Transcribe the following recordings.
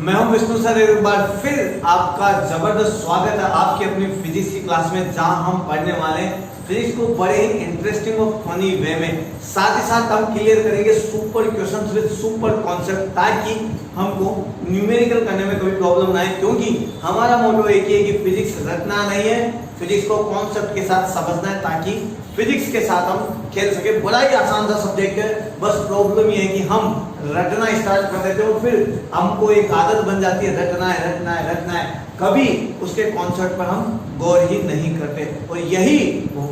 मैं हूं विष्णु सर। एक बार फिर आपका जबरदस्त स्वागत है आपकी अपनी फिजिक्स की क्लास में, जहां हम पढ़ने वाले हैं फिजिक्स को बड़े ही इंटरेस्टिंग और फनी वे में। साथ ही साथ हम क्लियर करेंगे super questions with super concept, ताकि हमको न्यूमेरिकल करने में कोई प्रॉब्लम ना आए। क्योंकि हमारा मोटो एक ही है कि फिजिक्स रटना नहीं है, फिजिक्स को कॉन्सेप्ट के साथ समझना है, ताकि फिजिक्स के साथ हम खेल सके। बड़ा ही आसान सा सब्जेक्ट है, बस प्रॉब्लम ये है कि हम रटना स्टार्ट कर देते हो, फिर हमको एक आदत बन जाती है रटना है रटना है रटना है, कभी उसके कॉन्सेप्ट पर हम गौर ही नहीं करते। और यही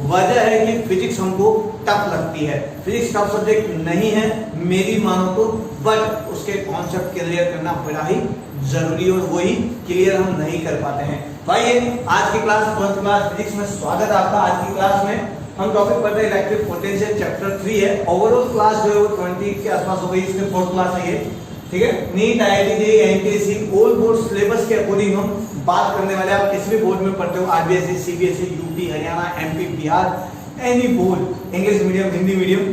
वजह है कि फिजिक्स हमको टफ लगती है। फिजिक्स टफ सब्जेक्ट नहीं है मेरी मानो तो, बट उसके कॉन्सेप्ट क्लियर करना बड़ा ही जरूरी और वही क्लियर हम नहीं कर पाते हैं। तो आइए आज की क्लास 12th क्लास फिजिक्स में स्वागत है आपका। आज की क्लास में हम टॉपिक पढ़ते हैं इलेक्ट्रिक पोटेंशियल, चैप्टर 3 है। ओवरऑल क्लास जो है वो 20 के आसपास हो गई, इसमें 4th क्लास है ये, ठीक है। NEET, IIT JEE, NTSC all board syllabus के अकॉर्डिंग हम बात करने वाले हैं। आप किसी भी बोर्ड में पढ़ते हो, RBSE, CBSE, UP, Haryana, MP, Bihar, any board, English medium, Hindi medium,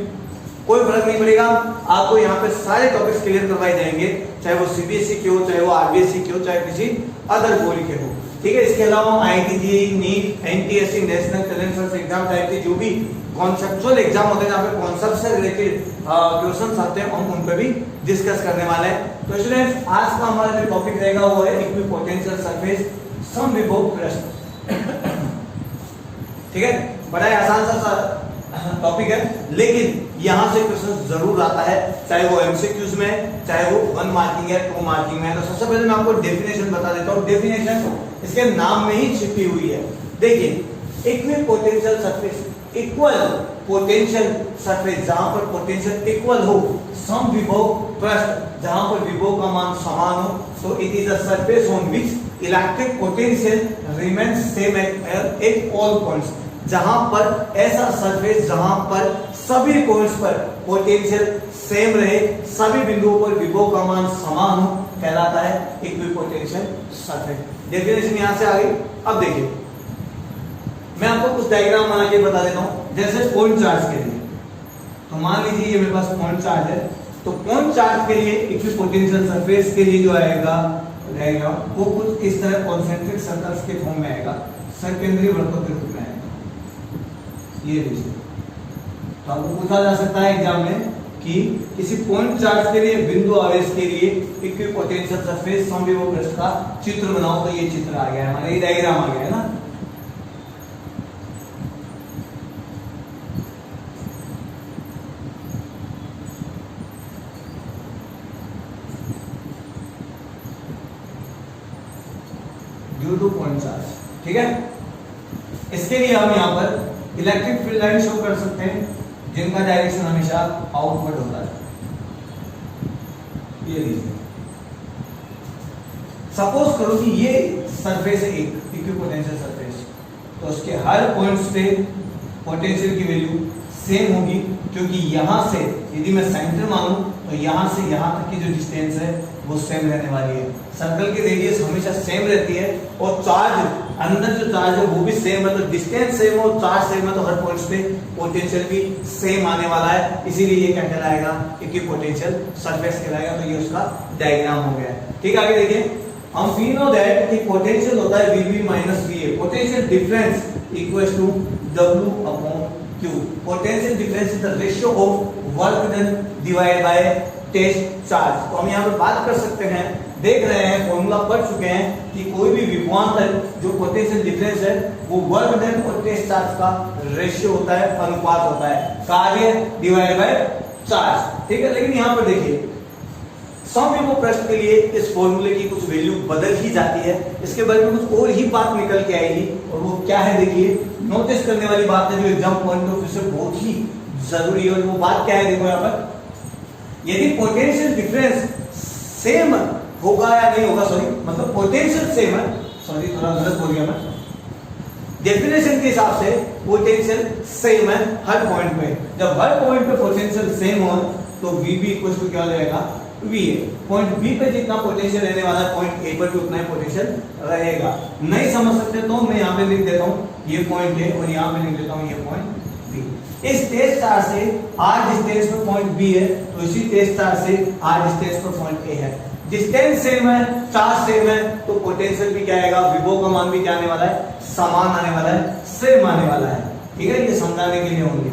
कोई फर्क नहीं पड़ेगा। आपको यहाँ पे सारे टॉपिक्स क्लियर करवाए जाएंगे, चाहे वो सीबीएसई के हो, चाहे वो आरबीएसई के हो, चाहे किसी अदर बोर्ड के हो, ठीक है। इसके अलावा IIT JEE, NEET, NTSC, national talent search exam type के जो भी कॉन्सेप्चुअल एग्जाम होते हैं, जहाँ पे कॉन्सेप्ट से रिलेटेड क्वेश्चंस आते हैं, हम उन पे भी डिस्कस करने वाले हैं। तो स्टूडेंट्स, आज का हमारा जो टॉपिक रहेगा वो है इक्विपोटेंशियल सरफेस समविभव पृष्ठ, ठीक है। बड़ा ही आसान सा टॉपिक है, लेकिन यहाँ से क्वेश्चन जरूर आता है, चाहे वो एमसीक्यूज में, चाहे वो 1 मार्किंग है, 2 मार्किंग में। तो सबसे पहले मैं आपको डेफिनेशन बता देता हूँ। डेफिनेशन इसके नाम में ही छिपी हुई है। देखिए, equipotential surface, equal potential surface, जहां पर पोटेंशियल इक्वल हो, समविभव पृष्ठ, जहां पर विभव का मान समान हो, तो it is a surface on which electric potential remains same at all points. जहां पर ऐसा सरफेस जहां पर सभी पॉइंट्स पर पोटेंशियल सेम रहे, सभी बिंदुओं पर विभव का मान समान हो, कहलाता है इक्विपोटेंशियल सरफेस। डेफिनेशन यहां से आ गई। अब देखिए, मैं आपको कुछ डायग्राम बना के बता देता हूं। जैसे पॉइंट चार्ज के लिए, तो मान लीजिए ये मेरे पास पॉइंट चार्ज है, तो पॉइंट चार्ज के लिए इक्विपोटेंशियल सरफेस के लिए जो आएगा डायग्राम, वो कुछ इस तरह कॉन्सेंट्रिक सर्कल्स के फॉर्म में आएगा, सरकेंद्रीय वृत्तों के रूप में आएगा। ये देखिए, तो आपको पूछा जा सकता है एग्जाम में कि किसी पॉइंट चार्ज के लिए, बिंदु आवेश के लिए इक्विपोटेंशियल सरफेस समविभव पृष्ठ का चित्र बनाओ। तो ये चित्र आ गया हमारा, ये डायग्राम आ गया है ना। ड्यू टू पॉइंट चार्ज, ठीक है। इसके लिए हम यहाँ पर इलेक्ट्रिक फील्ड लाइन शो कर सकते हैं, जिनका डायरेक्शन हमेशा आउटवर्ड होता है। ये लीजिए, सपोज करो कि ये सरफेस है एक इक्विपोटेंशियल सरफेस, तो उसके हर पॉइंट्स पे पोटेंशियल की वैल्यू सेम होगी, क्योंकि यहां से यदि मैं सेंटर मानूं तो यहां से यहां तक की जो डिस्टेंस है वो सेम रहने वाली है। सर्कल की रेडियस हमेशा सेम रहती है, और चार्ज अंदर जो चार्ज है वो भी सेम है, तो डिस्टेंस सेम हो, चार्ज सेम है, तो हर पॉइंट्स पे पोटेंशियल भी सेम आने वाला है। इसीलिए ये क्या कहलाएगा, इक्विपोटेंशियल सरफेस कहलाएगा। तो ये उसका डायग्राम हो गया, ठीक है। आगे देखिए, हम वी नो दैट कि पोटेंशियल होता है VB minus VA। Potential difference equals to W upon Q। Potential difference is the ratio of work done divided by test charge. तो हम यहाँ पर बात कर सकते हैं, देख रहे हैं, फॉर्मूला पढ़ चुके हैं कि कोई भी विभवांतर जो पोटेंशियल डिफरेंस है वो वर्क डन और टेस्ट चार्ज का रेशियो होता है, अनुपात होता है, कार्य डिवाइडेड बाय चार्ज, ठीक है। लेकिन यहाँ पर देखिए, समविभव पृष्ठ के लिए इस फॉर्मूले की कुछ वैल्यू बदल ही जाती है, इसके बारे में कुछ और ही बात निकल के आएगी, और वो क्या है देखिए, नोटिस करने वाली बात है, जो एग्जाम पॉइंट ऑफ व्यू से बहुत ही जरूरी है। और वो बात क्या है, देखो यहाँ पर, यदि पोटेंशियल डिफरेंस सेम होगा या नहीं होगा, सॉरी मतलब पोटेंशियल सेम है, सॉरी थोड़ा गलत बोल गया मैं, डेफिनेशन के हिसाब से पोटेंशियल सेम है हर पॉइंट पे। जब हर पॉइंट पे पोटेंशियल सेम हो तो VB इक्वल टू क्या रहेगा, VA। पॉइंट B पे जितना पोटेंशियल रहने वाला है, पॉइंट A पर भी उतना ही पोटेंशियल रहेगा। नहीं समझ सकते तो मैं यहाँ पे लिख देता हूँ ये पॉइंट A, और यहाँ पे लिख देता हूँ ये पॉइंट B। इस टेस्ट चार्ज से R डिस्टेंस पर पॉइंट B है, तो इसी टेस्ट चार्ज से R डिस्टेंस पर पॉइंट A है। डिस्टेंस सेम है, चार्ज सेम है, तो पोटेंशियल भी क्या आएगा, विभव का मान भी क्या आने वाला है, समान आने वाला है, सेम आने वाला है। ठीक है, ये समझाने के लिए होंगे।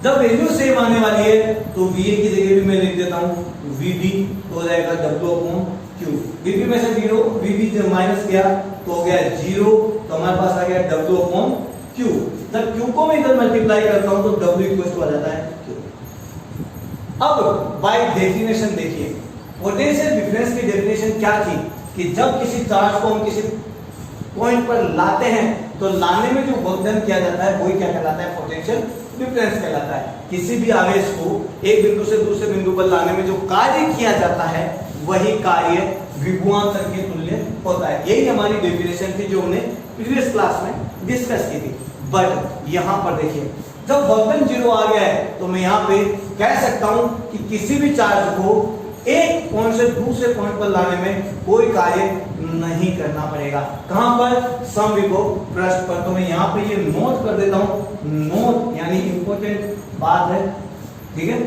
जब वैल्यू सेम आने वाली है तो VA की जगह भी मैं लिख देता हूं VB, तो हो जाएगा W/Q। VB में से 0 VB जब माइनस किया तो हो गया 0, तो हमारे पास आ गया W/Q। जब Q को मैं इधर मल्टीप्लाई करता हूं तो W इक्वल टू आ जाता है Q। अब बाय डेफिनेशन देखिए, पोटेंशियल डिफरेंस की डेफिनेशन क्या थी कि जब किसी चार्ज को हम किसी पॉइंट पर लाते हैं तो लाने में जो वर्क डन किया जाता है वही क्या कहलाता है, पोटेंशियल डिफरेंस कहलाता है। किसी भी आवेश को एक बिंदु से दूसरे बिंदु पर लाने में जो कार्य किया जाता है वही कार्य विभवांतर के तुल्य होता है। यही हमारी डेफिनेशन थी जो हमने प्रीवियस क्लास में डिस्कस की थी। बट यहां पर देखिए, जब वर्क डन 0 आ गया है तो मैं यहां पे कह सकता हूं कि किसी भी चार्ज को एक पॉइंट से दूसरे पॉइंट पर लाने में कोई कार्य नहीं करना पड़ेगा। कहां पर, समविभव पृष्ठ पर। तो मैं यहां पे ये नोट कर देता हूं, नोट यानी इंपॉर्टेंट बात है। ठीक है,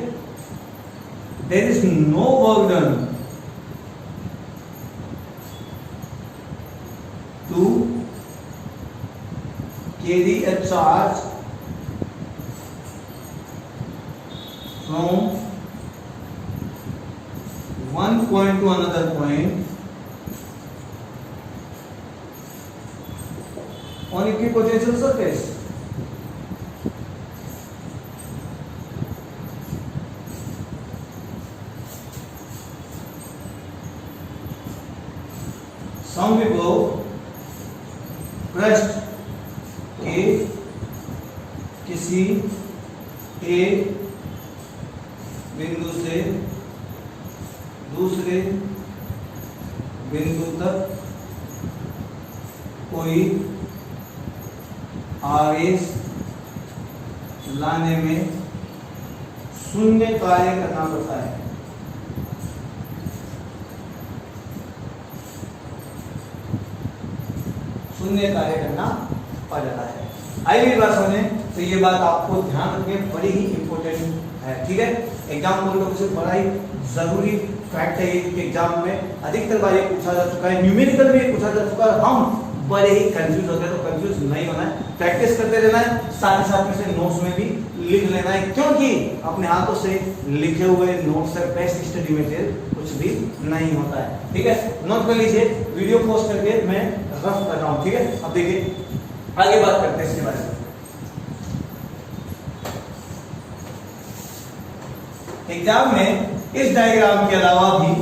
there is no work done to carry a charge from one point to another point on equipotential surface. समविभव पृष्ठ के किसी एक बिंदु से दूसरे बिंदु तक कोई आवेश लाने में शून्य कार्य करना पड़ता है। शून्य कार्य करना पड़ जाता है। आई मेरी बात समझे, तो ये बात आपको ध्यान रखनी बड़ी ही इंपॉर्टेंट है। ठीक है, एग्जाम पॉइंट ऑफ व्यू से बड़ा ही जरूरी फैक्ट है ये कि एग्जाम में अधिकतर बार ये पूछा जा चुका है, न्यूमेरिकल में ये पूछा जा चुका है। हम बड़े ही कंफ्यूज होते हैं, तो कंफ्यूज नहीं होना है, प्रैक्टिस करते रहना है, साथ साथ में से नोट्स में भी लिख लेना है, क्योंकि अपने हाथों से लिखे हुए नोट्स से बेस्ट स्टडी मटेरियल कुछ भी नहीं होता है। ठीक है, नोट कर लीजिए, वीडियो पोस्ट करके मैं रफ कर रहा हूँ। ठीक है, अब देखिए आगे बात करते हैं इसके बारे में। एग्जाम में इस डायग्राम के अलावा भी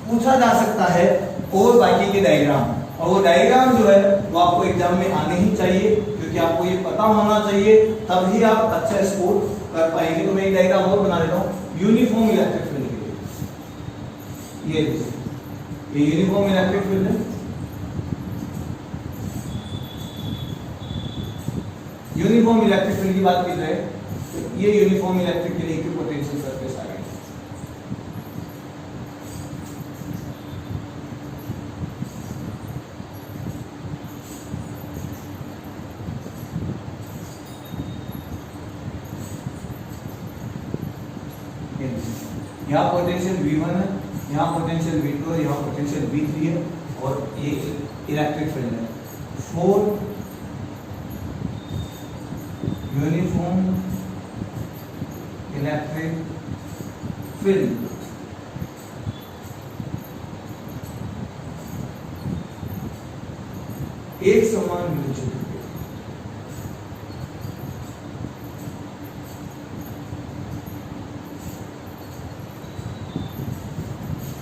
पूछा जा सकता है और बाकी के डायग्राम, और वो डायग्राम जो है वो आपको एग्जाम में आने ही चाहिए, क्योंकि आपको ये पता होना चाहिए, तभी आप अच्छा स्कोर कर पाएंगे। तो मैं एक डायग्राम और बना देता हूँ यूनिफॉर्म इलेक्ट्रिक फील्ड के लिए। ये यूनिफॉर्म इलेक्ट्रिक फील्ड है। यूनिफॉर्म इलेक्ट्रिक फील्ड की बात की जाए तो ये यूनिफॉर्म इलेक्ट्रिक के लिए इक्विपोटेंशियल सरफेस आ गई। यहाँ पोटेंशियल V1 है, यहाँ पोटेंशियल V2 है, यहाँ पोटेंशियल V3 है, और ये इलेक्ट्रिक फील्ड है। 4 यूनिफॉर्म इलेक्ट्रिक फील्ड एक समान विद्युत क्षेत्र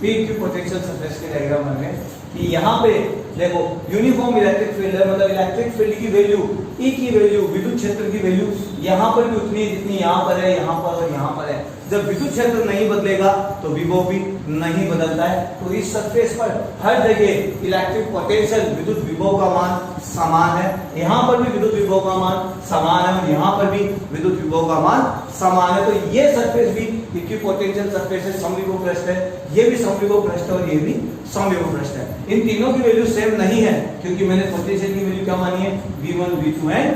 P की पोटेंशियल सरफेस के डायग्राम बन गए कि यहाँ पे देखो यूनिफॉर्म इलेक्ट्रिक फील्ड है, मतलब इलेक्ट्रिक फील्ड की वैल्यू, E की वैल्यू, विद्युत क्षेत्र की वैल्यू यहाँ पर भी उतनी है जितनी यहाँ पर है, यहाँ पर और यहाँ पर है। जब विद्युत क्षेत्र नहीं बदलेगा तो विभव भी नहीं बदलता है। तो इस सरफेस पर हर जगह इलेक्ट्रिक पोटेंशियल, विद्युत विभव का मान समान है। यहाँ पर भी विद्युत विभव का मान समान है और यहाँ पर भी विद्युत विभव का मान समान है। तो ये सरफेस भी इक्विपोटेंशियल सरफेस है, समविभव पृष्ठ है, ये भी समविभव पृष्ठ है और ये भी समविभव पृष्ठ है। इन तीनों की वैल्यू सेम नहीं है, क्योंकि मैंने पोटेंशियल की वैल्यू क्या मानी है, V1, V2 एंड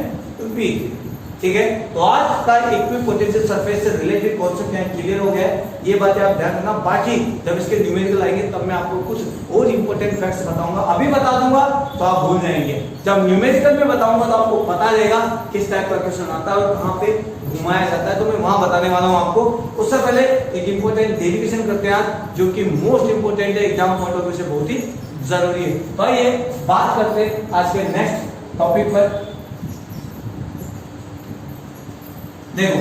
V3। ठीक है। तो आज का इक्विपोटेंशियल सरफेस से रिलेटेड कॉन्सेप्ट यहाँ क्लियर हो गया है, ये बातें आप ध्यान रखना। बाकी जब इसके न्यूमेरिकल आएंगे तब मैं आपको कुछ और इंपॉर्टेंट फैक्ट्स बताऊंगा, अभी बता दूंगा तो आप भूल जाएंगे। जब न्यूमेरिकल में बताऊंगा तो आपको पता रहेगा किस टाइप का क्वेश्चन आता है और कहाँ पे घुमाया जाता है, तो मैं वहां बताने वाला हूं आपको। उससे पहले एक इंपॉर्टेंट डेरिवेशन करते हैं आज, जो कि मोस्ट इंपॉर्टेंट है, एग्जाम पॉइंट ऑफ व्यू से बहुत ही जरूरी है। तो आइए बात करते हैं आज के नेक्स्ट टॉपिक पर। देखो,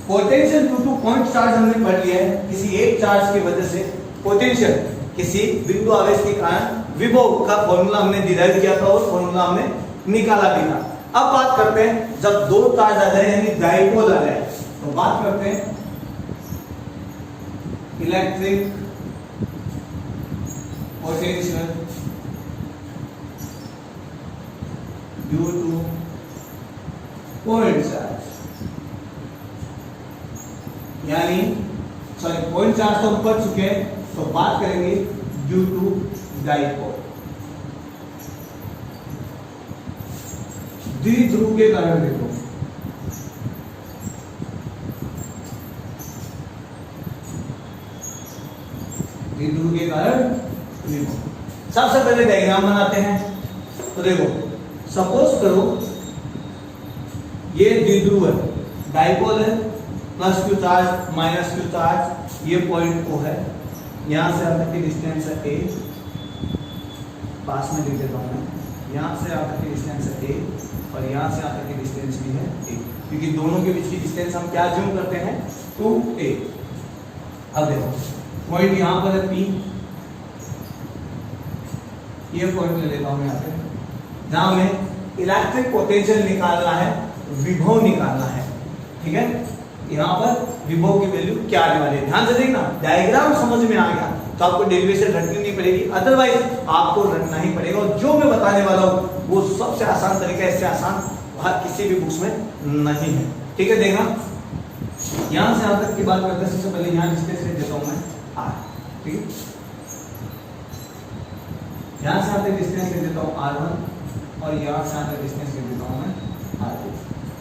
potential due two point charge हमने पढ़ लिया है। किसी एक चार्ज की वजह से पोटेंशियल किसी बिंदु आवेश के कारण विभव का फॉर्मूला हमने डिराइव किया था और फॉर्मूला हमने निकाला भी था। अब बात करते हैं जब दो चार्ज आ जाए यानी डाइपोल आ जाए, तो बात करते हैं electric potential due two point charge, यानी सॉरी पॉइंट चार्ज तो हम पढ़ चुके हैं, तो बात करेंगे ड्यू टू डाइपोल। द्विध्रुव के कारण देखो, द्विध्रुव के कारण देखो, सबसे पहले डायग्राम बनाते हैं। तो देखो, सपोज करो ये द्विध्रुव है, डाइपोल है, plus Q charge minus Q charge, ये पॉइंट O है, यहां से यहाँ तक की डिस्टेंस है A, पास में लिख देता हूं मैं, यहां से यहाँ तक की डिस्टेंस है A और यहां से यहाँ तक की डिस्टेंस भी है A, क्योंकि दोनों के बीच की डिस्टेंस हम क्या ज्यूम करते हैं 2A। अब देखो पॉइंट यहां पर है P, ये पॉइंट ले लेता हूं यहाँ पे, जहां हमें इलेक्ट्रिक पोटेंशियल निकालना है, विभव निकालना है, ठीक है। यहाँ पर विभव की वैल्यू क्या आने वाली है, ध्यान से देखना, डायग्राम समझ में आ गया तो आपको डेरिवेशन रटनी नहीं पड़ेगी, अदरवाइज आपको रटना ही पड़ेगा। और जो मैं बताने वाला हूँ वो सबसे आसान तरीका, इससे आसान किसी भी बुक्स में नहीं है, ठीक है। देखना, यहां से यहां तक की बात करते हैं, सबसे पहले यहाँ डिस्टेंस देता हूं मैं R, ठीक है। यहां से यहां तक डिस्टेंस दे देता हूं R1 और यहां से यहां तक डिस्टेंस दे देता हूं मैं R2।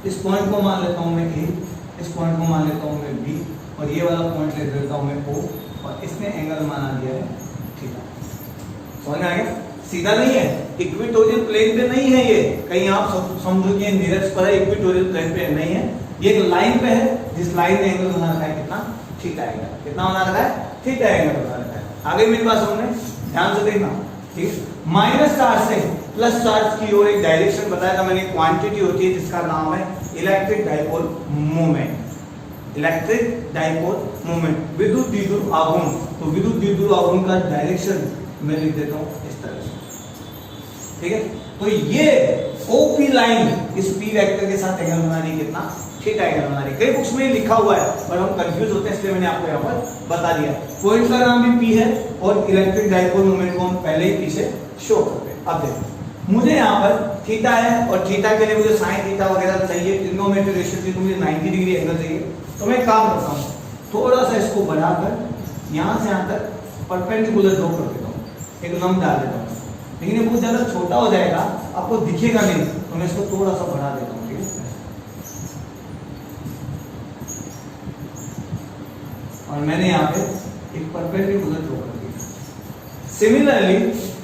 इस पॉइंट को मान लेता हूं मैं A, इस पॉइंट को मान लेता हूं मैं B और ये वाला पॉइंट ले लेता हूं मैं O और इसने एंगल माना दिया है थीटा। समझ में आ गया? सीधा नहीं है, इक्वेटोरियल प्लेन पे नहीं है ये, कहीं आप समझो कि नीरज पर है, इक्वेटोरियल प्लेन पे नहीं है, ये एक लाइन पे है, जिस लाइन ने एंगल बना रखा है कितना, थीटा एंगल, कितना बना रखा है, थीटा एंगल बना रखा है। आगे मेरी बात समझ में ध्यान से देखना, ठीक है। माइनस चार्ज से प्लस चार्ज की ओर एक डायरेक्शन बताया था मैंने, क्वांटिटी होती है जिसका नाम है electric dipole movement. Electric dipole movement, विद्युत द्विध्रुव आघूर्ण, तो विद्युत द्विध्रुव आघूर्ण का डायरेक्शन मैं लिख देता हूं इस तरह से, ठीक है। तो ये OP लाइन इस P वेक्टर के साथ एंगल बना रही है कितना, थीटा एंगल बना रही है। कई बुक्स में लिखा हुआ है पर हम कंफ्यूज होते हैं, इसलिए मैंने आपको यहाँ पर बता दिया। पॉइंट का नाम भी P है और इलेक्ट्रिक डाइपोल मूवमेंट को हम पहले ही P से शो करते हैं। अब देखो, मुझे यहाँ पर थीटा है और थीटा के लिए मुझे साइन थीटा वगैरह चाहिए, ट्रिग्नोमेट्रिक रेशियो चाहिए, तो मुझे 90 डिग्री एंगल चाहिए। तो मैं काम करता हूँ, थोड़ा सा इसको बढ़ाकर यहाँ से यहाँ तक परपेंडिकुलर ड्रॉ कर देता हूँ, एक लंब डाल देता हूँ, लेकिन ये बहुत ज्यादा छोटा हो जाएगा, आपको दिखेगा नहीं, तो मैं इसको थोड़ा सा बढ़ा देता हूँ, ठीक है। और मैंने यहाँ पे एक परपेंडिकुलर ड्रॉ कर दिया। सिमिलरली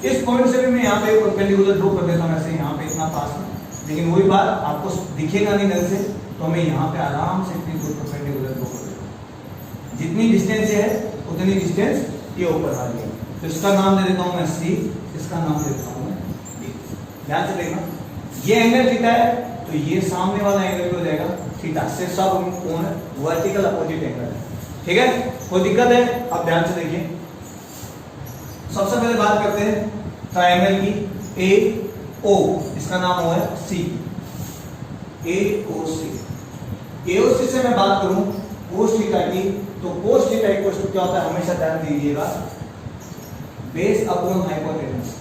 इस पॉइंट से भी मैं यहाँ पे परपेंडिकुलर ड्रॉ कर देता हूँ, ऐसे यहाँ पे इतना पास में, लेकिन वही बात आपको दिखेगा नहीं ढंग से, तो मैं यहाँ पे आराम से इतनी दूर परपेंडिकुलर ड्रॉ कर देता हूँ। जितनी डिस्टेंस है उतनी डिस्टेंस ये ऊपर आ गई, तो इसका नाम दे देता हूँ मैं C, इसका नाम दे देता हूँ मैं D। ध्यान से देखना, ये एंगल थीटा है तो ये सामने वाला एंगल हो जाएगा थीटा, से सब कोण वर्टिकल अपोजिट एंगल है, ठीक है। कोई दिक्कत है? अब ध्यान से देखिए, सबसे पहले बात करते हैं ट्रायंगल की AO, इसका नाम हुआ है C, AOC। AOC से मैं बात करूं कोस थीटा की, तो कोस थीटा इक्वल टू क्या होता है, हमेशा ध्यान दीजिएगा, बेस अपॉन हाइपोटेनस,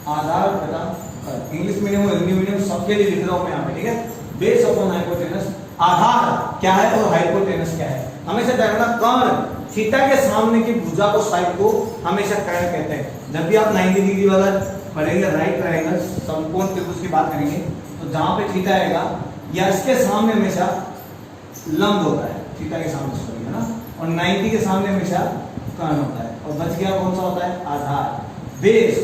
आधार बटा कर्व। इंग्लिश मीडियम और हिंदी मीडियम सबके लिए लिख रहा हूं मैं यहाँ पे, ठीक है। बेस अपॉन हाइपोटेनस, आधार क्या है और हाइपोटेनस क्या है, हमेशा ध्यान रखना। कर्ण थीटा के सामने की भुजा को, साइड को हमेशा कर्ण कहते हैं। जब भी आप 90 डिग्री वाला पढ़ेंगे राइट ट्रायंगल समकोण त्रिभुज की बात करेंगे, तो जहां पे थीटा आएगा या इसके सामने हमेशा लंब होता है, थीटा के सामने सॉरी है ना, और 90 के सामने हमेशा कर्ण होता है, और बच गया कौन सा होता है आधार, बेस,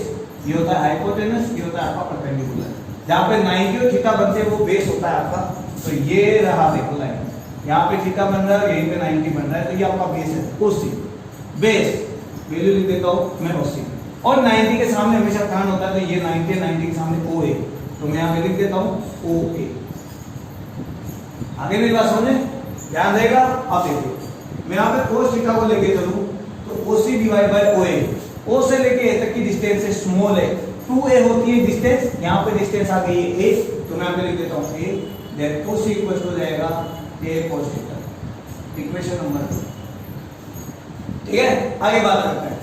ये होता है हाइपोटेनस, ये होता है आपका परपेंडिकुलर। जहां पे 90 और थीटा बनते हैं वो बेस होता है आपका, तो ये रहा देखो लाइन, यहाँ पे थीटा बन रहा है, यहीं पे 90 बन रहा है, तो ये आपका बेस है, ओसी बेस वैल्यू लिख देता हूं मैं ओसी, और 90 के सामने हमेशा कर्ण होता है, तो ये 90 के सामने ओ ए, तो मैं यहाँ पे लिख देता हूं ओ ए। आगे मेरी बात समझे, ध्यान देगा। अब देखिए मैं यहाँ पे cos थीटा को लेके चलूं तो OC divide by OA, O से लेके A तक की डिस्टेंस है स्मॉल है, 2A होती है डिस्टेंस, यहाँ पे डिस्टेंस आ गई है A, तो मैं यहाँ पे लिख देता हूँ A, then OC equal to जाएगा A cos theta, equation number 2। ठीक है, आगे बात करते हैं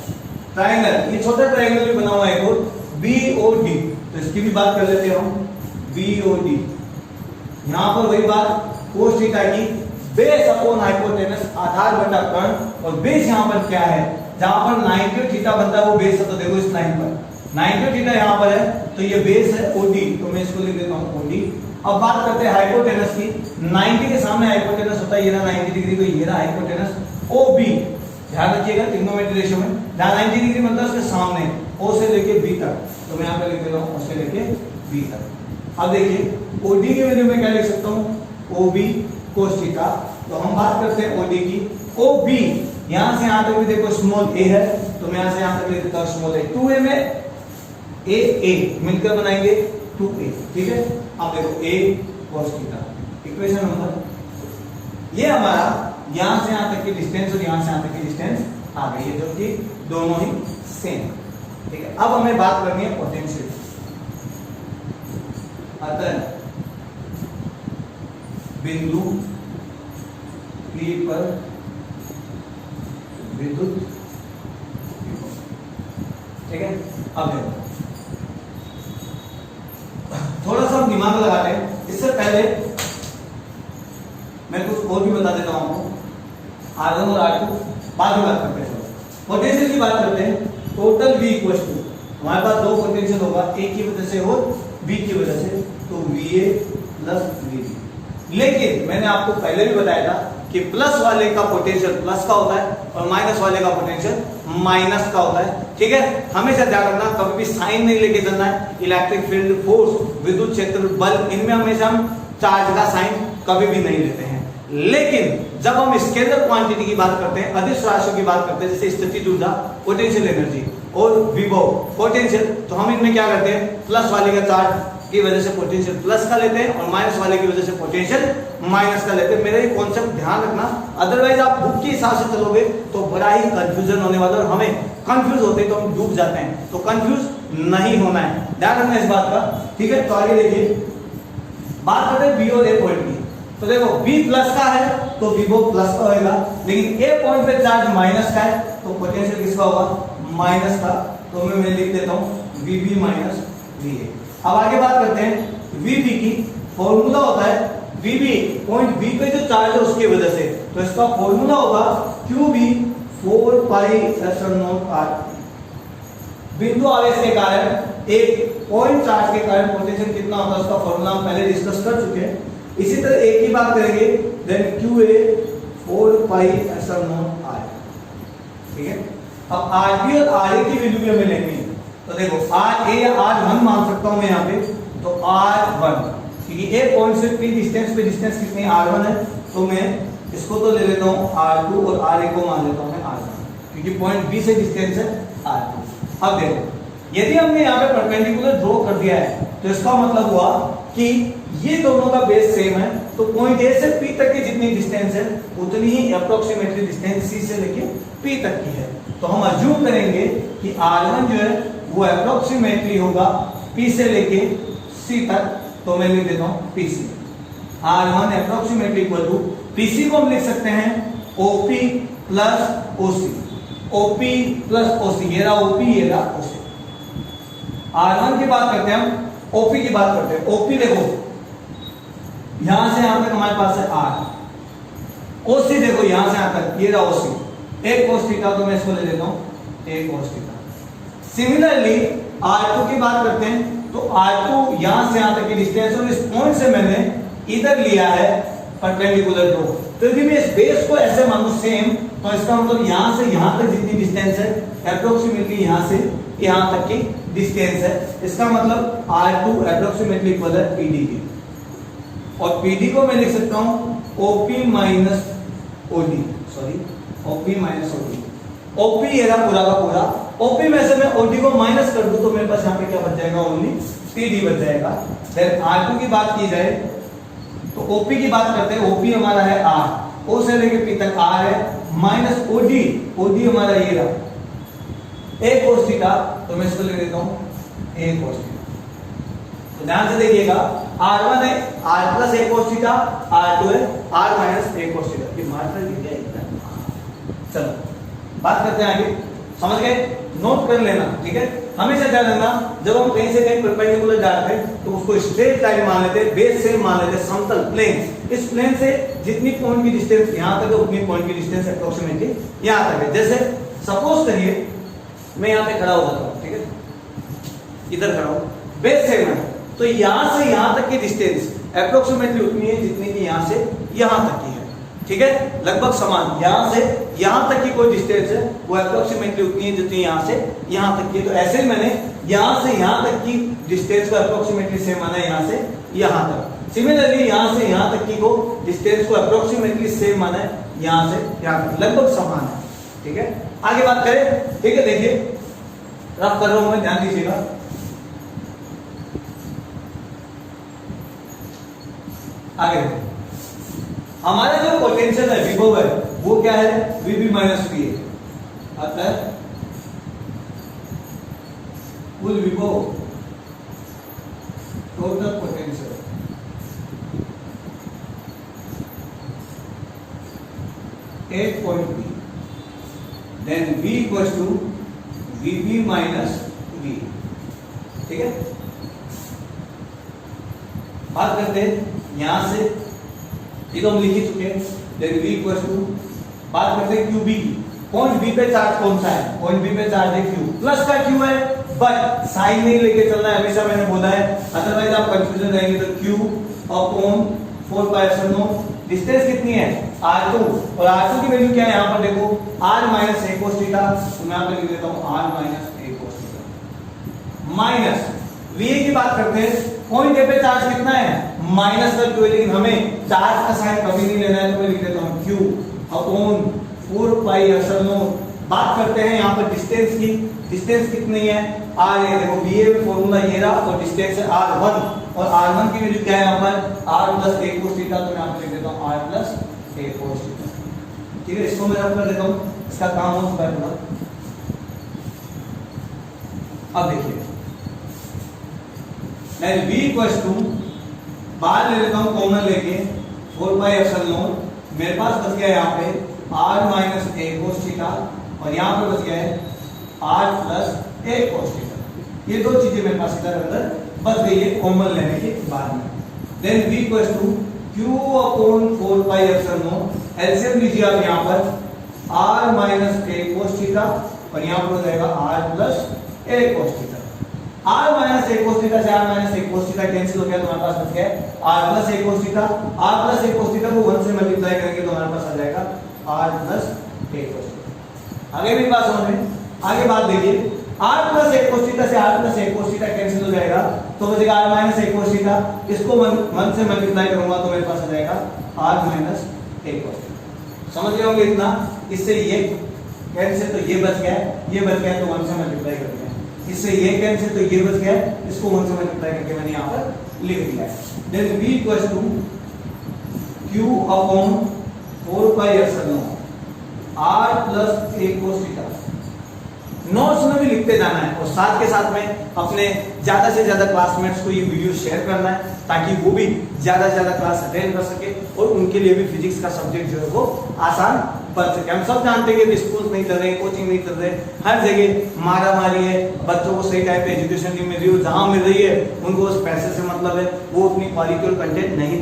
ट्रायंगल, ये छोटा ट्रायंगल भी बना हुआ है एक और BOD, तो इसकी भी बात कर लेते हैं हम BOD। यहाँ पर वही बात cos थीटा की बेस अपॉन हाइपोटेनस, आधार बटा कर्ण, और बेस यहाँ पर क्या है, जहां पर 90 और थीटा बनता है वो बेस है, तो देखो इस लाइन पर 90 और थीटा यहाँ पर है, तो ये बेस है OD, तो मैं इसको लिख देता हूँ OD। अब बात करते हैं हाइपोटेनस की, 90 के सामने हाइपोटेनस होता है, ये रहा 90 डिग्री, तो ये रहा हाइपोटेनस OB, ध्यान रखिएगा ट्रिग्नोमेट्री रेशियो में, जहां 90 डिग्री बनता है उसके सामने O से लेके B तक, तो मैं यहाँ पे लिख देता हूँ O से लेके B तक। अब देखिए OD की वैल्यू में क्या लिख सकता हूँ, OB cos थीटा, तो हम बात करते हैं OD की, OB यहां से यहां तक भी देखो स्मॉल a है, तो मैं यहां से यहां तक लिख देता हूं स्मॉल a, 2a में a मिलकर बनाएंगे 2a, ठीक है। अब देखो a cos theta, equation number, ये हमारा यहां से यहां तक की डिस्टेंस और यहां से यहां तक की डिस्टेंस आ गई है, जो कि दोनों ही सेम, ठीक है। अब हमें बात करनी है पोटेंशियल, अतः बिंदु P पर विद्युत, ठीक है। अब देखो थोड़ा सा हम दिमाग लगाते हैं, इससे पहले मैं कुछ और भी बता देता हूं आपको, R1 और R2 बाद में बात करते हैं। पोटेंशियल की बात करते हैं, टोटल V इक्वल टू, हमारे पास दो पोटेंशियल होगा, A की वजह से और B की वजह से, तो VA प्लस VB। लेकिन मैंने आपको पहले भी बताया था कि प्लस वाले का पोटेंशियल प्लस का होता है और माइनस वाले का पोटेंशियल माइनस का होता है, ठीक है। हमेशा ध्यान रखना, कभी भी साइन नहीं लेके चलना है। इलेक्ट्रिक फील्ड, फोर्स, विद्युत क्षेत्र, बल, इनमें हमेशा हम चार्ज का साइन कभी भी नहीं लेते हैं। लेकिन जब हम स्केलर क्वांटिटी की बात करते हैं, अदिश राशियों की बात करते हैं, जैसे स्थितिज ऊर्जा, पोटेंशियल एनर्जी और विभव पोटेंशियल, तो हम इनमें क्या करते हैं, प्लस वाले का चार्ज की वजह से पोटेंशियल प्लस का लेते हैं और माइनस वाले की वजह से पोटेंशियल माइनस का लेते हैं। मेरा ये कॉन्सेप्ट ध्यान रखना, अदरवाइज आप बुक के हिसाब से चलोगे तो बड़ा ही कंफ्यूजन होने वाला है, और हमें कंफ्यूज होते हैं तो हम डूब जाते हैं, तो कंफ्यूज नहीं होना है, ध्यान रखना इस बात का, ठीक है। तो आगे देखिए, बात करते हैं बी और ए पॉइंट की, तो देखो बी प्लस का है तो विभव प्लस का होगा, लेकिन ए पॉइंट पे चार्ज माइनस का है तो पोटेंशियल किसका होगा, माइनस का, तो मैं लिख देता हूं VB माइनस VA। अब आगे बात करते हैं VB की, फॉर्मूला होता है VB पॉइंट B पे जो चार्ज है उसकी वजह से, तो इसका फॉर्मूला होगा QB 4 pi epsilon naught R। बिंदु आवेश के कारण एक पॉइंट चार्ज के कारण पोटेंशियल कितना होता है उसका फॉर्मूला हम पहले डिस्कस कर चुके हैं। इसी तरह एक की बात करेंगे, then QA 4 pi epsilon naught R, ठीक है। अब RB और RA की वैल्यू भी हमें लेनी है, तो देखो RA या R1 मान सकता हूं मैं यहाँ पे, तो R1, क्योंकि A पॉइंट से P डिस्टेंस पे डिस्टेंस कितनी R1 है, तो मैं इसको तो ले लेता हूँ R2 और RA को मान लेता हूँ मैं R1, क्योंकि पॉइंट B से डिस्टेंस है R2। अब देखो यदि हमने यहाँ पे परपेंडिकुलर ड्रॉ कर दिया है, तो इसका मतलब हुआ कि ये दोनों का बेस सेम है, तो पॉइंट A से P तक की जितनी डिस्टेंस है उतनी ही अप्रोक्सीमेटली डिस्टेंस C से लेके P तक की है। तो हम अज्यूम करेंगे कि R1 जो है वो अप्रोक्सीमेटली होगा P से लेके C तक, तो मैं लिख देता हूं PC। R1 approximately equal to PC को हम लिख सकते हैं OP plus OC, OP plus OC, ये रहा OP, ये रहा OC। R1 की बात करते हैं हम, OP की बात करते हैं। OP देखो यहां से यहां तक हमारे पास है R, OC देखो यहां से यहां तक, ये रहा OC, एक cos थीटा, तो मैं इसको ले लेता हूं एक cos थीटा। सिमिलरली R2 की बात करते हैं तो R2 यहां से यहां तक की डिस्टेंस और इस पॉइंट से मैंने इधर लिया है परपेंडिकुलर टू, तो यदि मैं इस बेस को ऐसे मानूं सेम, तो इसका मतलब यहां से यहां तक जितनी डिस्टेंस है एप्रोक्सीमेटली यहां से यहां तक की डिस्टेंस है, इसका मतलब R2 एप्रोक्सीमेटली इक्वल है PD की, और PD को मैं लिख सकता हूं OP minus OD, sorry OP minus OD। OP ये रहा पूरा का पूरा, OP में से मैं OD को माइनस कर दूं तो मेरे पास यहाँ पे क्या बच जाएगा, ओनली PD बच जाएगा। फिर R2 की बात की जाए तो OP की बात करते हैं, OP हमारा है R, O से लेके P तक R है, माइनस OD, OD हमारा ये रहा A cos थीटा, तो मैं इसको लिख देता हूं A cos थीटा। तो ध्यान से देखिएगा, R1 है R plus A cos theta, R2 है R minus A cos theta. ये मात्रा लिख दिया इतना। चलो बात करते हैं आगे, समझ गए, नोट कर लेना, ठीक है। हमेशा ध्यान रखना जब हम कहीं से कहीं परपेंडिकुलर जाते हैं तो उसको स्ट्रेट लाइन मान लेते हैं, बेस से मान लेते हैं, समतल प्लेन, इस प्लेन से जितनी पॉइंट की डिस्टेंस यहां तक है उतनी पॉइंट की डिस्टेंस अप्रोक्सीमेटली यहां तक है। जैसे सपोज करिए मैं यहां पे खड़ा हो जाता हूं, ठीक है, इधर खड़ा हूं, बेस से मैं, तो यहां से यहां तक की डिस्टेंस अप्रोक्सीमेटली उतनी है जितनी की यहां से यहां तक की है, ठीक है, लगभग समान। यहां से यहां तक की कोई डिस्टेंस है वो अप्रोक्सीमेटली उतनी है जितनी यहां से यहां तक की है। तो ऐसे ही मैंने यहां से यहां तक की डिस्टेंस को अप्रोक्सीमेटली सेम माना है यहां से यहां तक। सिमिलरली यहां से यहां तक की को डिस्टेंस को अप्रोक्सीमेटली सेम माना है यहां से यहां तक, लगभग समान है, ठीक है। आगे बात करें, ठीक है, देखिए रफ कर रहा हूं मैं, ध्यान दीजिएगा। आगे हमारा जो पोटेंशियल है, विभव है, वो क्या है, VB माइनस VA, अतः कुल विभव, टोटल पोटेंशियल एक point B, then V equals to VB minus V, ठीक है। बात करते हैं यहां से, ये तो हम लिख ही चुके हैं, देन V इक्वल्स टू, बात करते हैं QB की, पॉइंट B पे चार्ज कौन सा है, पॉइंट B पे चार्ज है Q, प्लस का Q है, बट साइन नहीं लेके चलना है, हमेशा मैंने बोला है, अदरवाइज आप कंफ्यूजन रहेंगे। तो Q upon 4 pi epsilon not, distance कितनी है R2, और R2 की वैल्यू क्या है यहाँ पर देखो, R minus A cos theta, तो मैं यहाँ पे लिख देता हूँ R minus A cos theta, minus VA की बात करते हैं, पॉइंट A पे चार्ज कितना है, माइनस का Q है, लेकिन हमें चार्ज का साइन कभी नहीं लेना है, तो मैं लिख देता हूँ Q upon 4 pi epsilon not. बात करते हैं यहाँ पर डिस्टेंस की, डिस्टेंस कितनी है R है, देखो VA में फॉर्मूला ये रहा, और डिस्टेंस है R1, और R1 की वैल्यू क्या है यहाँ पर R plus A cos theta, तो मैं यहाँ पे लिख देता हूँ R plus A cos theta, ठीक है। इसको मैं रफ कर देता हूँ, इसका काम हो चुका है पूरा। अब देखिए मैं V इक्वल्स टू, बाहर ले लेता हूँ कॉमन लेके, 4 पाई एप्सिलॉन नॉट, मेरे पास बच गया यहाँ पे R minus A cos theta, और यहाँ पे बच गया है R plus A cos theta. ये दो चीजें मेरे पास इधर अंदर बच गई है कॉमन लेने के बाद में। Then V equals to Q upon 4 pi epsilon naught, LCM लीजिए आप यहाँ पर R minus A cos theta, और यहाँ पर हो जाएगा R plus A cos theta. R minus A cos theta से R minus A cos theta cancel हो गया, तो हमारे पास बच गया R plus A cos theta. R plus A cos theta को 1 से मल्टीप्लाई करेंगे तो हमारे पास आ जाएगा R plus A cos theta. आगे भी बात समझ में, आगे बात देखिए, R plus A cos theta से R plus A cos theta cancel हो जाएगा, तो बचेगा R minus A cos theta, इसको 1 से मल्टीप्लाई करूंगा तो मेरे पास आ जाएगा R minus A cos theta. समझ गए होंगे इतना, इससे ये कैंसिल, तो ये बच गया, ये बच गया तो 1 से मल्टीप्लाई कर दिया, इससे ये कैंसिल, तो ये बच गया, इसको 1 से मल्टीप्लाई करके मैंने यहाँ पर लिख दिया है। Then V equals to Q upon 4 pi epsilon naught R plus A cos theta. Notes में भी लिखते जाना है, और साथ के साथ में अपने ज्यादा से ज्यादा क्लासमेट्स को ये वीडियो शेयर करना है, ताकि वो भी ज्यादा से ज्यादा क्लास अटेंड कर सके, और उनके लिए भी फिजिक्स का सब्जेक्ट जो है वो आसान बन सके। हम सब जानते हैं कि स्कूल नहीं चल रहे, कोचिंग नहीं चल रहे, हर जगह मारा मारी है, बच्चों को सही टाइप पे एजुकेशन नहीं मिल रही है, जहां मिल रही है उनको उस पैसे से मतलब है, वो अपनी क्वालिटी और कंटेंट नहीं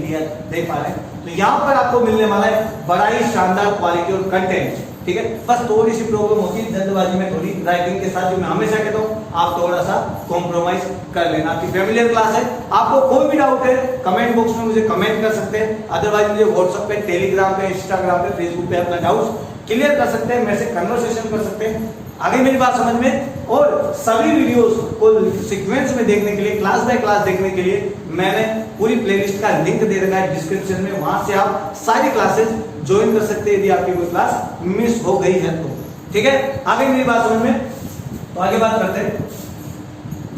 दे पा रहे। तो यहाँ पर आपको मिलने वाला है बड़ा ही शानदार क्वालिटी और कंटेंट, ठीक है, बस थोड़ी सी प्रॉब्लम होती है जल्दबाजी में, थोड़ी राइटिंग के साथ, जो मैं हमेशा कहता हूँ आप थोड़ा सा कॉम्प्रोमाइज कर लेना। आपकी फेमिलियर क्लास है, आपको कोई भी डाउट है कमेंट बॉक्स में मुझे कमेंट कर सकते हैं, अदरवाइज मुझे व्हाट्सएप पे, टेलीग्राम पे, इंस्टाग्राम पे, फेसबुक पे अपना डाउट क्लियर कर सकते हैं, मेरे से कन्वर्सेशन कर सकते हैं। आगे मेरी बात समझ में, और सभी वीडियोस को सीक्वेंस में देखने के लिए, क्लास बाय क्लास देखने के लिए मैंने पूरी प्लेलिस्ट का लिंक दे रखा है डिस्क्रिप्शन में, वहां से आप सारी क्लासेस ज्वाइन कर सकते हैं यदि आपकी कोई क्लास मिस हो गई है तो। ठीक है, आगे मेरी बात समझ में, तो आगे बात करते हैं।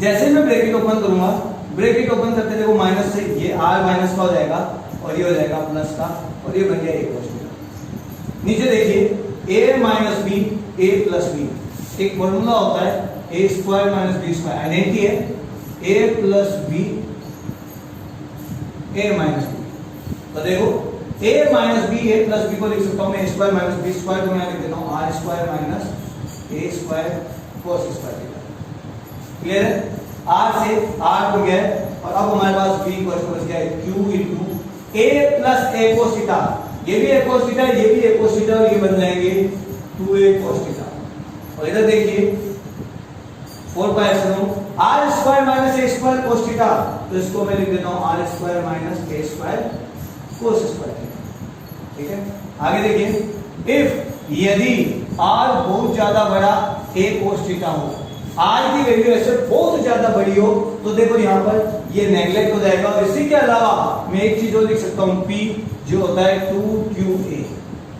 जैसे मैं ब्रैकेट ओपन करूंगा, ब्रैकेट ओपन करते देखो माइनस से ये r माइनस का हो जाएगा और ये हो जाएगा प्लस का, और ये बन गया a cos थीटा। नीचे देखिए a minus B a plus B, एक फॉर्मूला होता है a square minus B square, identity है a plus B a minus B. तो देखो a minus B a plus B को लिख सकता हूं मैं a square minus B square, तो मैं लिख देता हूं r square minus a square cos square theta. Clear है, r से r को गया और अब हमारे पास b इक्वल टू बच गया q into a plus a cos theta, ये भी a cos थीटा, ये भी a cos थीटा, और ये बन जाएंगे 2a cos थीटा। और इधर देखिए 4 pi epsilon r square minus a square cos theta, तो इसको मैं लिख देता हूं r square minus a square cos square theta. ठीक है, आगे देखिए इफ यदि r बहुत ज्यादा बड़ा a cos थीटा हो, r की वैल्यू ऐसे बहुत ज्यादा बड़ी हो, तो देखो यहाँ पर ये नेगलेक्ट हो जाएगा। और इसी के अलावा मैं एक चीज और लिख सकता हूँ p, जो होता है 2qa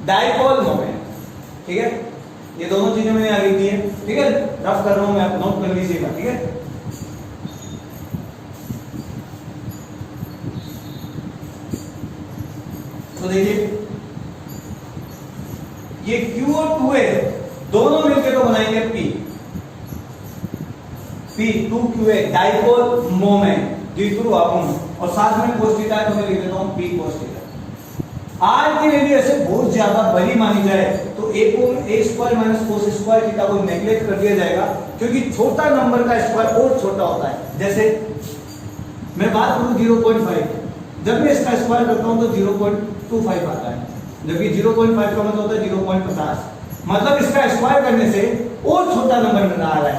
डाइपोल मोमेंट। ठीक है, ये दोनों चीजें मैंने आगे की है। ठीक है, रफ कर रहा हूं मैं, आप नोट कर लीजिएगा। ठीक है, तो देखिए ये q और 2a दोनों मिलकर तो बनाएंगे p 2qa डाइपोल मोमेंट द्विध्रुव आघूर्ण, और साथ में cos थीटा है तो मैं लिख देता हूं p cos थीटा। r की वैल्यू ऐसे बहुत ज्यादा बड़ी मानी जाए तो a को a square minus cos square theta को नेगलेक्ट कर दिया जाएगा, क्योंकि छोटा नंबर का स्क्वायर और छोटा होता है। जैसे मैं बात करूं 0.5, जब मैं इसका स्क्वायर करता हूं तो 0.25 आता है, जबकि 0.5 का मतलब होता है 0.50, मतलब इसका स्क्वायर करने से और छोटा नंबर मिल रहा है,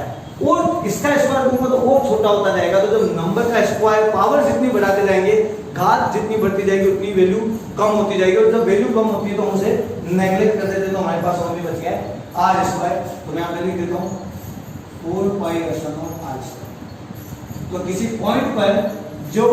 और इसका स्क्वायर करूंगा तो और छोटा होता जाएगा। तो जब नंबर का स्क्वायर पावर जितनी बढ़ाते जाएंगे, घात जितनी बढ़ती जाएगी, उतनी वैल्यू कम होती जाएगी, और जब वैल्यू कम होती है तो हम उसे नेगलेक्ट कर देते हैं। तो हमारे पास और भी बच गया है r स्क्वायर, तो मैं यहाँ पे लिख देता हूँ 4 पाई एप्सिलॉन r स्क्वायर। तो किसी पॉइंट पर जो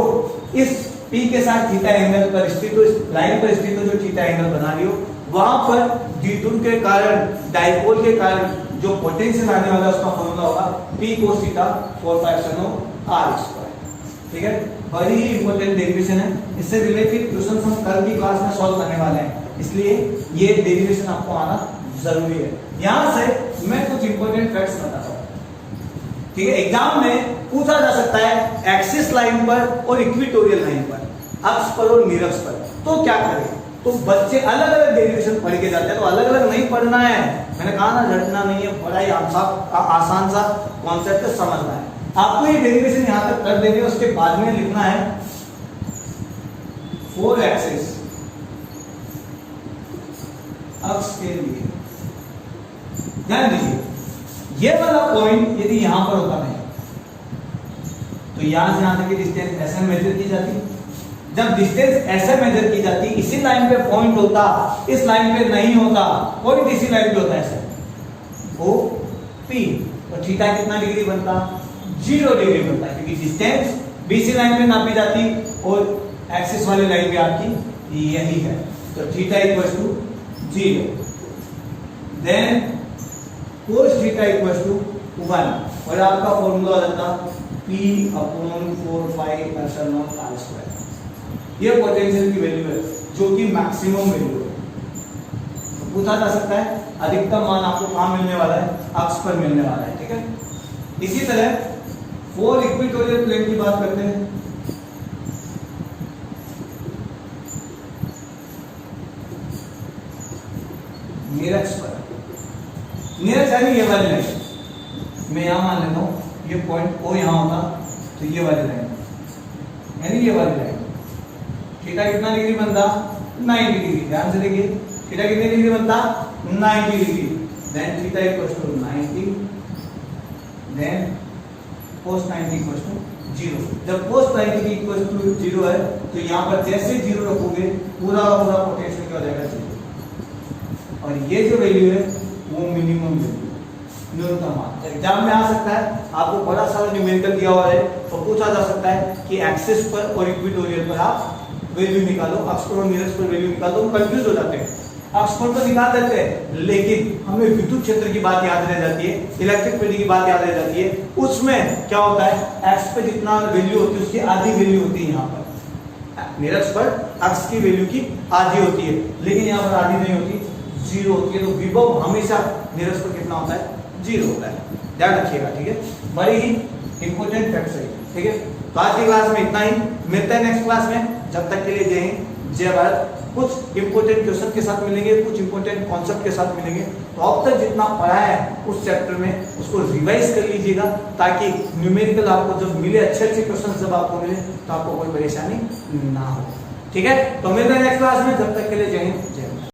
इस p के साथ थीटा एंगल पर स्थित हो, इस लाइन पर स्थित हो, जो थीटा एंगल बना रही हो, वहां पर द्विध्रुव के कारण, डाइपोल के कारण जो पोटेंशियल आने वाला है उसका फॉर्मूला होगा p cos theta 4 pi epsilon r square. ठीक है, बड़ी ही इंपॉर्टेंट डेरिवेशन है, इससे रिलेटेड क्वेश्चन हम कल की क्लास में सॉल्व करने वाले हैं, इसलिए ये डेरिवेशन आपको आना जरूरी है। यहां से मैं कुछ इंपॉर्टेंट फैक्ट्स बताता हूं। ठीक है, एग्जाम में पूछा जा सकता है एक्सिस लाइन पर और इक्वेटोरियल लाइन पर, अक्ष पर और निरक्ष पर, तो क्या करें? तो बच्चे अलग अलग डेरिवेशन पढ़ के जाते हैं, तो अलग अलग नहीं पढ़ना है, मैंने कहा ना रटना नहीं है, बड़ा ही आसान सा कॉन्सेप्ट समझना है। आपको ये डेरिवेशन यहां तक कर देंगे, उसके बाद में लिखना है 4 एक्सिस अक्ष के लिए। ध्यान दीजिए, ये वाला पॉइंट यदि यहां पर होता है तो यहां से यहां तक की डिस्टेंस ऐसे मेजर की जाती, जब डिस्टेंस ऐसे मेजर की जाती, इसी लाइन पे पॉइंट होता, इस लाइन पे नहीं होता, पॉइंट इसी लाइन पे होता है सर, ओ पी, तो थीटा कितना डिग्री बनता? 0 डिग्री बनता है, क्योंकि डिस्टेंस बीसी लाइन पे नापी जाती और एक्सिस वाली लाइन पे आपकी यही है, तो theta equals to 0, then cos theta equals to 1, और आपका फॉर्मूला आ जाता p upon 4 pi epsilon r square. ये पोटेंशियल की वैल्यू है जो कि मैक्सिमम वैल्यू है। तो पूछा जा सकता है अधिकतम मान आपको कहां मिलने वाला है? अक्ष पर मिलने वाला है। ठीक है, इसी तरह 4 इक्वेटोरियल प्लेन की बात करते हैं। निरक्ष पर, निरक्ष यानी ये वाली लाइन, मैं यहां मान लेता हूं ये पॉइंट ओ यहां होता, तो ये वाली लाइन यानी ये वाली लाइन, थीटा कितना डिग्री बनता? 90 डिग्री। ध्यान से देखिए, थीटा कितनी डिग्री बनता? 90 degree, then theta equals to 90, then cos 90 equals to 0। जब cos 90 इक्वल्स टू 0 है तो यहाँ पर जैसे 0 रखोगे पूरा का पूरा पोटेंशियल क्या हो जाएगा 0, और ये जो वैल्यू है वो मिनिमम वैल्यू, न्यूनतम मान। एग्जाम में आ सकता है, आपको बड़ा सारा न्यूमेरिकल दिया हुआ है तो पूछा जा सकता है कि एक्सिस पर और इक्वेटोरियल पर आप वैल्यू निकालो, अक्ष पर और निरक्ष पर वैल्यू निकालो, तो कंफ्यूज हो जाते हैं। अक्ष पर तो निकाल देते हैं लेकिन हमें विद्युत क्षेत्र की बात याद रह जाती है, इलेक्ट्रिक फील्ड की बात याद रह जाती है। उसमें क्या होता है, एक्स पे जितना वैल्यू होती है उसकी आधी वैल्यू होती है, यहाँ पर निरक्ष पर अक्ष की वैल्यू की आधी होती है, लेकिन यहाँ पर आधी नहीं होती, 0 होती है। तो विभव हमेशा निरक्ष पर कितना होता है, 0 होता है, ध्यान रखिएगा, ठीक है। बड़ी ही इंपॉर्टेंट फैक्ट है, ठीक है। तो आज की क्लास में इतना ही, मिलते हैं नेक्स्ट क्लास में। जब तक के लिए जय हिंद जय भारत। कुछ इंपॉर्टेंट क्वेश्चन के साथ मिलेंगे, कुछ इंपॉर्टेंट कॉन्सेप्ट के साथ मिलेंगे। तो अब तक जितना पढ़ा है उस चैप्टर में उसको रिवाइज कर लीजिएगा, ताकि न्यूमेरिकल आपको जब मिले, अच्छे अच्छे क्वेश्चन जब आपको मिले तो आपको कोई परेशानी ना हो, ठीक है। तो मिलते हैं नेक्स्ट क्लास में, जब तक के लिए जय हिंद जय भारत।